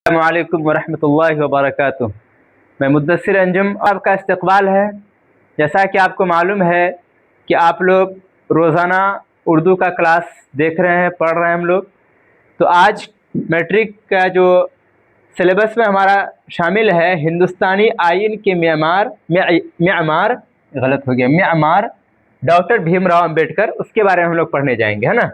अस्सलामुअलैकुम वरहमतुल्लाहि वबरकातुह। मैं मुद्दस्सिर अंजुम, आपका इस्तकबाल है। जैसा कि आपको मालूम है कि आप लोग रोज़ाना उर्दू का क्लास देख रहे हैं, पढ़ रहे हैं हम लोग। तो आज मैट्रिक का जो सिलेबस में हमारा शामिल है हिंदुस्तानी आइन के म्यामार डॉक्टर भीमराव अंबेडकर, उसके बारे में हम लोग पढ़ने जाएंगे, है ना।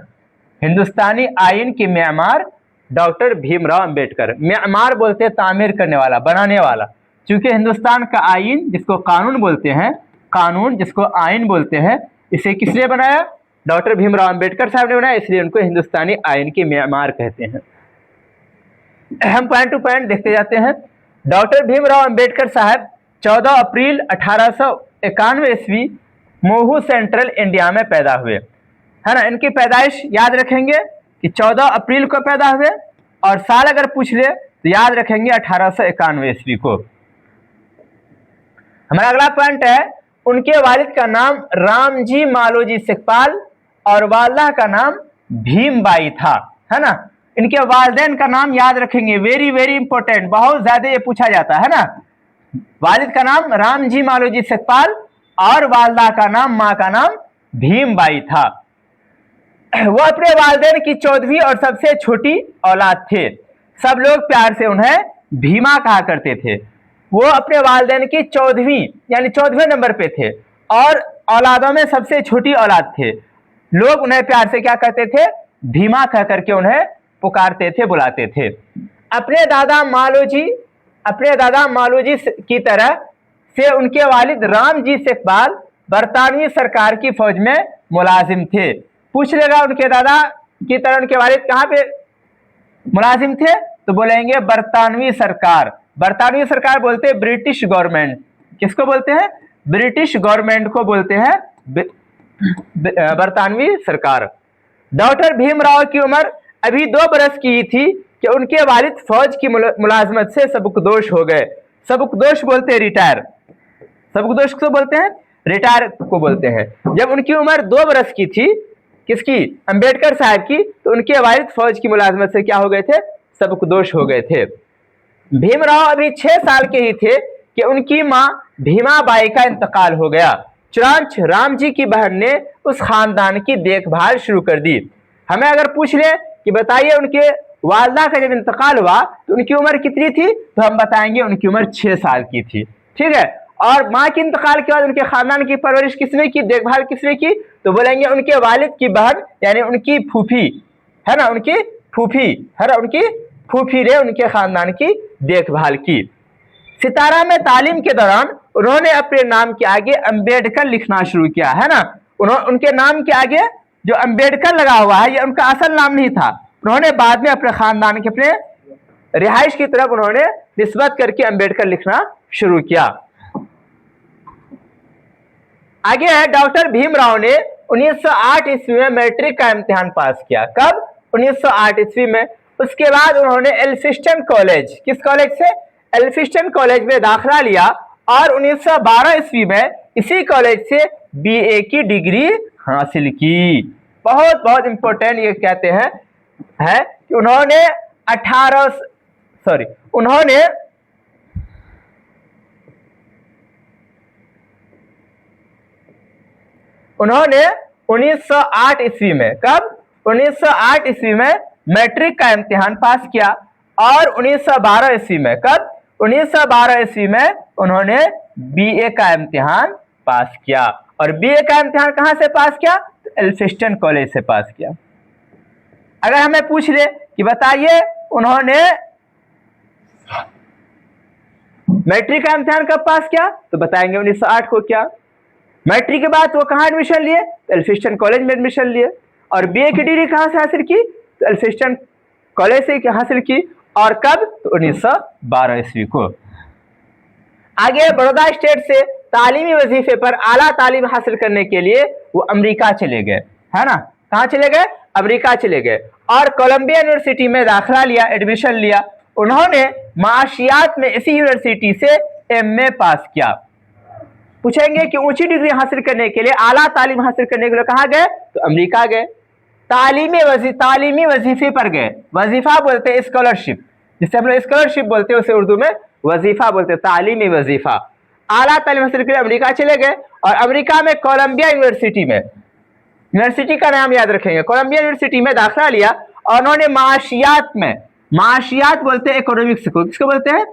हिंदुस्तानी आइन के Myanmar doctor Bhimrao Ambedkar. Myanmar बोलते हैं तामीर करने वाला, बनाने वाला। चूंकि हिंदुस्तान का आइन जिसको कानून बोलते हैं, कानून जिसको आइन बोलते हैं, इसे किसने बनाया? डॉक्टर भीमराव अंबेडकर साहब ने बनाया, इसलिए उनको हिंदुस्तानी आइन के म्यामार कहते हैं। हम पॉइंट टू पॉइंट देखते जाते हैं। डॉक्टर भीमराव अंबेडकर साहब 14 अप्रैल 1891 ईस्वी मोहू सेंट्रल इंडिया में पैदा हुए, है ना। इनकी पैदाइश याद रखेंगे कि 14 अप्रैल को पैदा हुए, और साल अगर पूछ ले तो याद रखेंगे 1891 ईस्वी को। हमारा अगला पॉइंट है, उनके वालिद का नाम रामजी मालोजी सिकपाल और वालदा का नाम भीमबाई था, है ना। इनके वालिदैन का नाम याद रखेंगे, वेरी वेरी इंपॉर्टेंट, बहुत ज्यादा ये पूछा जाता है ना। वालिद का नाम रामजी मालोजी सिकपाल और वालदा का नाम, माँ का नाम भीमबाई था। वो अपने वालिदैन की 14वीं और सबसे छोटी औलाद थे। सब लोग प्यार से उन्हें भीमा कहा करते थे। वो अपने वालिदैन की 14वीं यानी 14वें नंबर पे थे और औलादों में सबसे छोटी औलाद थे। लोग उन्हें प्यार से क्या कहते थे? भीमा कह करके उन्हें पुकारते थे, बुलाते थे। अपने दादा मालोजी की तरह से उनके वालिद रामजी सिकपाल बरतानवी सरकार की फौज में मुलाजिम थे। पूछ लेगा उनके दादा की तरह उनके वालिद कहाँ पे मुलाजिम थे, तो बोलेंगे बरतानवी सरकार। बरतानवी सरकार बोलते हैं ब्रिटिश गवर्नमेंट। किसको बोलते हैं? ब्रिटिश गवर्नमेंट को बोलते हैं बरतानवी सरकार। डॉक्टर भीमराव की उम्र अभी 2 बरस की थी कि उनके वालिद फौज की मुलाजमत से सबकदोश हो गए। सबकदोश बोलते हैं रिटायर। सबकदोश को बोलते हैं, रिटायर को बोलते हैं। जब उनकी उम्र 2 बरस की थी, किसकी? अंबेडकर साहब की, तो उनके वालिद फौज की मुलाजमत से क्या हो गए थे? सबकदोश हो गए थे। भीमराव अभी 6 साल के ही थे कि उनकी माँ भीमाबाई का इंतकाल हो गया। चुनांच रामजी की बहन ने उस खानदान की देखभाल शुरू कर दी। हमें अगर पूछ ले कि बताइए उनके वालदा का जब इंतकाल हुआ तो उनकी उम्र कितनी थी, तो हम बताएंगे उनकी उम्र 6 साल की थी, ठीक है। और माँ के इंतकाल के बाद उनके खानदान की परवरिश किसने की, देखभाल किसने की, तो बोलेंगे उनके वालिद की बहन यानी उनकी फूफी, है ना, उनकी फूफी, है ना, उनकी फूफी ने उनके खानदान की देखभाल की। सितारा में तालीम के दौरान उन्होंने अपने नाम के आगे अंबेडकर लिखना शुरू किया, है ना। उनके नाम के आगे जो अंबेडकर लगा हुआ है, ये उनका असल नाम नहीं था। उन्होंने बाद में अपने खानदान के अपने रिहाइश की तरफ उन्होंने निस्बत करके अंबेडकर लिखना शुरू किया। आगे है, डॉक्टर भीमराव ने 1908 ईस्वी में मैट्रिक का इम्तिहान पास किया। कब? 1908 ईस्वी में। उसके बाद उन्होंने एल्फिस्टन कॉलेज, किस कॉलेज से? एल्फिस्टन कॉलेज में दाखिला लिया और 1912 ईस्वी में इसी कॉलेज से BA की डिग्री हासिल की। बहुत बहुत इंपॉर्टेंट ये कहते हैं है कि उन्होंने 1908 ईस्वी में, कब? 1908 ईस्वी में मैट्रिक का इम्तिहान पास किया और 1912 ईस्वी में, कब? 1912 ईस्वी में उन्होंने BA का इम्तिहान पास किया। और BA का इम्तिहान कहां से पास किया? तो एल्फिस्टन कॉलेज से पास किया। अगर हमें पूछ ले कि बताइए उन्होंने मैट्रिक का इम्तिहान कब पास किया, तो बताएंगे 1908 को किया। मैट्रिक के बाद वो कहाँ एडमिशन लिए? एल्फिस्टन कॉलेज में एडमिशन लिए। और BA की डिग्री कहाँ से हासिल की? तो एल्फिस्टन कॉलेज से हासिल की। और कब? तो 1912 ईस्वी को। आगे बड़ौदा स्टेट से तालीमी वजीफे पर आला तालीम हासिल करने के लिए वो अमेरिका चले गए, है ना। कहाँ चले गए? अमेरिका चले गए और कोलंबिया यूनिवर्सिटी में दाखिला लिया, एडमिशन लिया। उन्होंने माशियात में इसी यूनिवर्सिटी से MA पास किया। पूछेंगे कि ऊंची डिग्री हासिल करने के लिए, आला तालीम हासिल करने के लिए कहाँ गए? तो अमेरिका गए। तालीमी वजीफे पर गए। वजीफा बोलते हैं स्कॉलरशिप, जिससे हम लोग स्कॉलरशिप बोलते हैं, उसे उर्दू में वजीफा बोलते हैं, तालीमी वजीफा। आला तालीम हासिल के लिए अमेरिका चले गए और अमेरिका में कोलंबिया यूनिवर्सिटी में, यूनिवर्सिटी का नाम याद रखेंगे, कोलंबिया यूनिवर्सिटी में दाखिला लिया और उन्होंने माशियात में, माशियात बोलते हैं इकोनॉमिक्स को, किसको बोलते हैं?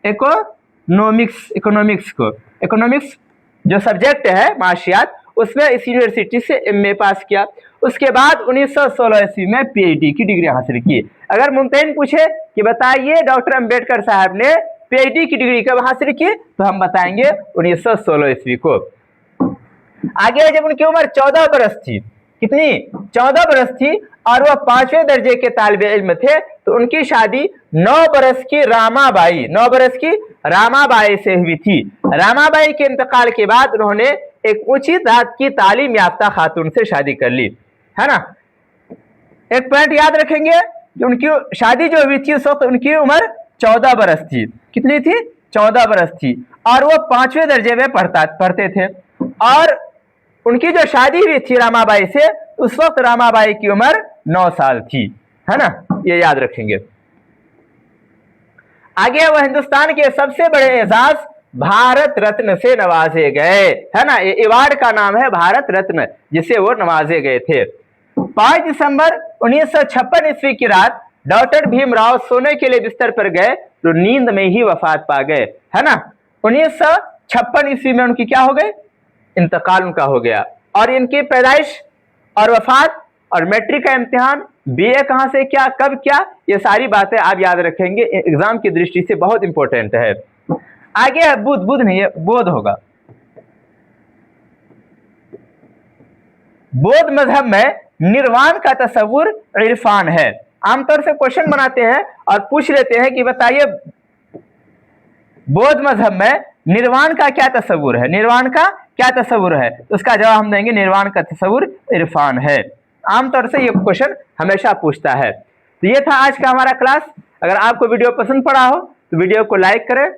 इकोनॉमिक्स को, इकोनॉमिक्स जो सब्जेक्ट है माशियात, उसमें इस यूनिवर्सिटी से एमए पास किया। उसके बाद 1916 ईस्वी में पीएचडी की डिग्री हासिल की। अगर मुमतहिन पूछे कि बताइए डॉक्टर अंबेडकर साहब ने पीएचडी की डिग्री कब हासिल की, तो हम बताएंगे 1916 ईस्वी को। आगे जब उनकी उम्र 14 बरस थी, कितनी? 14 बरस थी, और वह 5वें दर्जे के तालिबे इल्म थे, तो उनकी शादी 9 बरस की रामाबाई, 9 बरस की रामाबाई से हुई थी। रामाबाई के इंतकाल के बाद उन्होंने एक ऊंची जात की तालीम याफ्ता खातून से शादी कर ली, है ना। एक पॉइंट याद रखेंगे कि उनकी शादी जो हुई थी उस वक्त उनकी उम्र 14 बरस थी। कितनी थी? 14 बरस थी, और वो 5वें दर्जे में पढ़ते थे। और उनकी जो शादी हुई थी रामाबाई से, उस वक्त रामाबाई की उम्र 9 साल थी, है ना, ये याद रखेंगे। आगे वह हिंदुस्तान के सबसे बड़े एजाज भारत रत्न से नवाजे गए, है ना, ये अवार्ड का नाम है भारत रत्न, जिसे वो नवाजे गए थे। 5 दिसंबर 1956 ईस्वी की रात डॉक्टर भीमराव सोने के लिए बिस्तर पर गए तो नींद में ही वफात पा गए, है ना। 1956 ईस्वी में उनकी क्या हो गई? इंतकाल उनका हो गया। और इनकी पैदाइश और वफात और मैट्रिक का इम्तिहान, बीए कहां से क्या, कब क्या, ये सारी बातें आप याद रखेंगे, एग्जाम की दृष्टि से बहुत इंपॉर्टेंट है। आगे है बुद्ध नहीं है, बोध होगा। बौद्ध मजहब में निर्वाण का तस्वुर इरफान है। आमतौर से क्वेश्चन बनाते हैं और पूछ लेते हैं कि बताइए बौद्ध मजहब में निर्वाण का क्या तस्वुर है, निर्वाण का क्या तस्वुर है, तो उसका जवाब हम देंगे निर्वाण का तस्वुर इरफान है। आमतौर से ये क्वेश्चन हमेशा पूछता है। तो ये था आज का हमारा क्लास। अगर आपको वीडियो पसंद पड़ा हो तो वीडियो को लाइक करें,